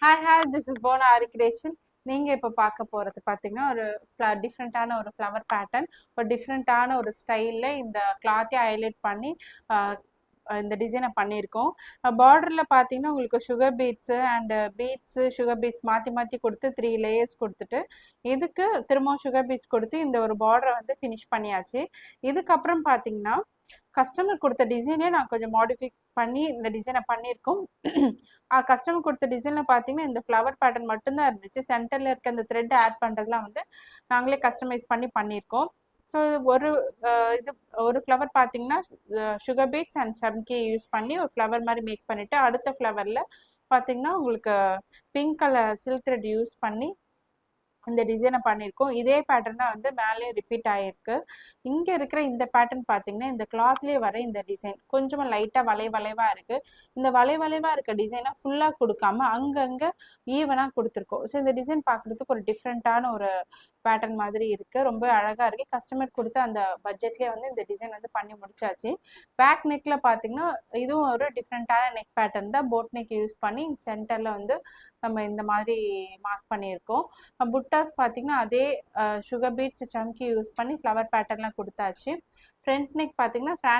Hi, this is Bona Ari Creation. நீங்கள் இப்போ பார்க்க போகிறது பார்த்தீங்கன்னா ஒரு டிஃப்ரெண்ட்டான ஒரு ஃப்ளவர் பேட்டர்ன், ஒரு டிஃப்ரெண்ட்டான ஒரு ஸ்டைலில் இந்த கிளாத்தை ஹைலைட் பண்ணி இந்த டிசைனை பண்ணியிருக்கோம். பார்டரில் பார்த்தீங்கன்னா உங்களுக்கு sugar beets and sugar beets மாற்றி மாற்றி கொடுத்து 3 லேயர்ஸ் கொடுத்துட்டு இதுக்கு திரும்பவும் சுகர் பீட்ஸ் கொடுத்து இந்த ஒரு பார்டரை வந்து ஃபினிஷ் பண்ணியாச்சு. இதுக்கப்புறம் பார்த்தீங்கன்னா கஸ்டமர் கொடுத்த டிசைனே நான் கொஞ்சம் மாடிஃபை பண்ணி இந்த டிசைனை பண்ணியிருக்கோம். கஸ்டமர் கொடுத்த டிசைனில் பார்த்தீங்கன்னா இந்த ஃப்ளவர் பேட்டர்ன் மட்டும்தான் இருந்துச்சு. சென்டரில் இருக்க அந்த த்ரெட் ஆட் பண்ணுறதுலாம் வந்து நாங்களே கஸ்டமைஸ் பண்ணி பண்ணியிருக்கோம். ஸோ ஒரு ஃப்ளவர் பார்த்தீங்கன்னா சுகர் பீட்ஸ் அண்ட் சம்கி யூஸ் பண்ணி ஒரு ஃப்ளவர் மாதிரி மேக் பண்ணிவிட்டு அடுத்த ஃப்ளவரில் பார்த்தீங்கன்னா உங்களுக்கு pink colour silk thread use பண்ணி இந்த டிசைனை பண்ணியிருக்கோம். இதே பேட்டர்ன் தான் வந்து மேலேயும் ரிப்பீட் ஆகிருக்கு. இங்கே இருக்கிற இந்த பேட்டர்ன் பார்த்தீங்கன்னா இந்த கிளாத்லேயே வர இந்த டிசைன் கொஞ்சமாக லைட்டாக வளைவாக இருக்குது. இந்த வளைவாக இருக்க டிசைனை ஃபுல்லாக கொடுக்காம அங்கங்கே ஈவனாக கொடுத்துருக்கோம். ஸோ இந்த டிசைன் பார்க்குறதுக்கு ஒரு டிஃப்ரெண்ட்டான ஒரு பேட்டர்ன் மாதிரி இருக்குது. ரொம்ப அழகாக இருக்குது. கஸ்டமர் கொடுத்த அந்த பட்ஜெட்லேயே வந்து இந்த டிசைன் வந்து பண்ணி முடிச்சாச்சு. பேக் நெக்கில் பார்த்தீங்கன்னா இதுவும் ஒரு டிஃப்ரெண்ட்டான நெக் பேட்டர்ன் தான். போட் நெக் யூஸ் பண்ணி சென்டரில் வந்து நம்ம இந்த மாதிரி மார்க் பண்ணியிருக்கோம். புட்டாஸ் பார்த்தீங்கன்னா அதே சுகர் பீட்ஸ் சம்கி யூஸ் பண்ணி ஃப்ளவர் பேட்டர்ன்லாம் கொடுத்தாச்சு. ஃப்ரண்ட் நெக் பார்த்தீங்கன்னா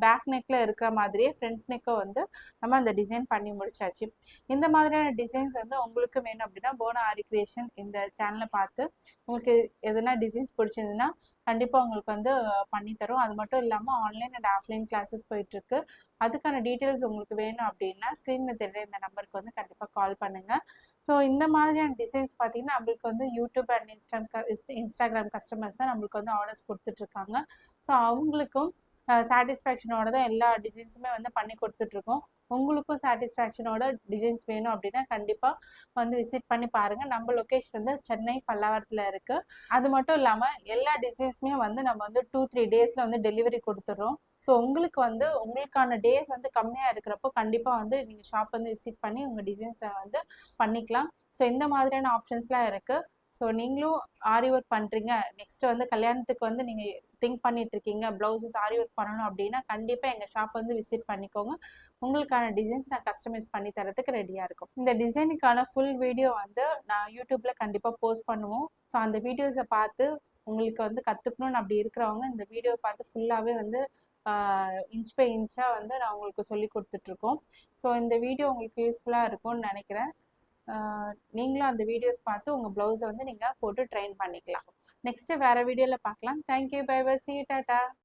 பேக் நெக்கில் இருக்கிற மாதிரியே ஃப்ரண்ட் நெக்கை வந்து நம்ம அந்த டிசைன் பண்ணி முடிச்சாச்சு. இந்த மாதிரியான டிசைன்ஸ் வந்து உங்களுக்கு வேணும் அப்படின்னா போனா ஆரி கிரியேஷன் இந்த சேனலை பார்த்து உங்களுக்கு எதனா டிசைன்ஸ் பிடிச்சிருந்துன்னா கண்டிப்பாக உங்களுக்கு வந்து பண்ணித்தரும். அது மட்டும் இல்லாமல் ஆன்லைன் அண்ட் ஆஃப்லைன் கிளாஸஸ் போயிட்டுருக்கு. அதுக்கான டீட்டெயில்ஸ் உங்களுக்கு வேணும் அப்படின்னா ஸ்க்ரீனில் தெரியுற இந்த நம்பருக்கு வந்து கண்டிப்பாக கால் பண்ணுங்கள். ஸோ இந்த மாதிரியான டிசைன்ஸ் பார்த்தீங்கன்னா நம்மளுக்கு வந்து யூடியூப் அண்ட் இன்ஸ்டாகிராம் கஸ்டமர்ஸ் தான் நம்மளுக்கு வந்து ஆர்டர்ஸ் கொடுத்துட்ருக்காங்க. ஸோ அவங்களுக்கும் சாட்டிஸ்ஃபேக்ஷனோட தான் எல்லா டிசைன்ஸுமே வந்து பண்ணி கொடுத்துட்ருக்கோம். உங்களுக்கும் சாட்டிஸ்ஃபேக்ஷனோட டிசைன்ஸ் வேணும் அப்படின்னா கண்டிப்பாக வந்து விசிட் பண்ணி பாருங்கள். நம்ம லொக்கேஷன் வந்து சென்னை பல்லாவரத்தில் இருக்குது. அது மட்டும் இல்லாமல் எல்லா டிசைன்ஸுமே வந்து நம்ம வந்து 2-3 டேஸில் வந்து டெலிவரி கொடுத்துட்றோம். ஸோ உங்களுக்கு வந்து உங்களுக்கான டேஸ் வந்து கம்மியாக இருக்கிறப்போ கண்டிப்பாக வந்து நீங்கள் ஷாப் வந்து விசிட் பண்ணி உங்கள் டிசைன்ஸை வந்து பண்ணிக்கலாம். ஸோ இந்த மாதிரியான ஆப்ஷன்ஸ்லாம் இருக்குது. ஸோ நீங்களும் ஆரி ஒர்க் பண்ணுறீங்க, நெக்ஸ்ட்டு வந்து கல்யாணத்துக்கு வந்து நீங்கள் திங்க் பண்ணிட்டு இருக்கீங்க ப்ளவுஸஸ் ஆரி ஒர்க் பண்ணணும் அப்படின்னா கண்டிப்பாக எங்கள் ஷாப் வந்து விசிட் பண்ணிக்கோங்க. உங்களுக்கான டிசைன்ஸ் நான் கஸ்டமைஸ் பண்ணி தரதுக்கு ரெடியாக இருக்கும். இந்த டிசைனுக்கான ஃபுல் வீடியோ வந்து நான் யூடியூப்பில் கண்டிப்பாக போஸ்ட் பண்ணுவோம். ஸோ அந்த வீடியோஸை பார்த்து உங்களுக்கு வந்து கற்றுக்கணும்னு அப்படி இருக்கிறவங்க இந்த வீடியோ பார்த்து ஃபுல்லாகவே வந்து இன்ச் பை இன்ச்சாக வந்து நான் உங்களுக்கு சொல்லி கொடுத்துட்ருக்கோம். ஸோ இந்த வீடியோ உங்களுக்கு யூஸ்ஃபுல்லாக இருக்கும்னு நினைக்கிறேன். நீங்களும் அந்த வீடியோஸ் பார்த்து உங்கள் ப்ளவுஸை வந்து நீங்கள் போட்டு ட்ரெயின் பண்ணிக்கலாம். நெக்ஸ்ட்டு வேறு வீடியோவில் பார்க்கலாம். தேங்க்யூ, பை பை, சி டாட்டா.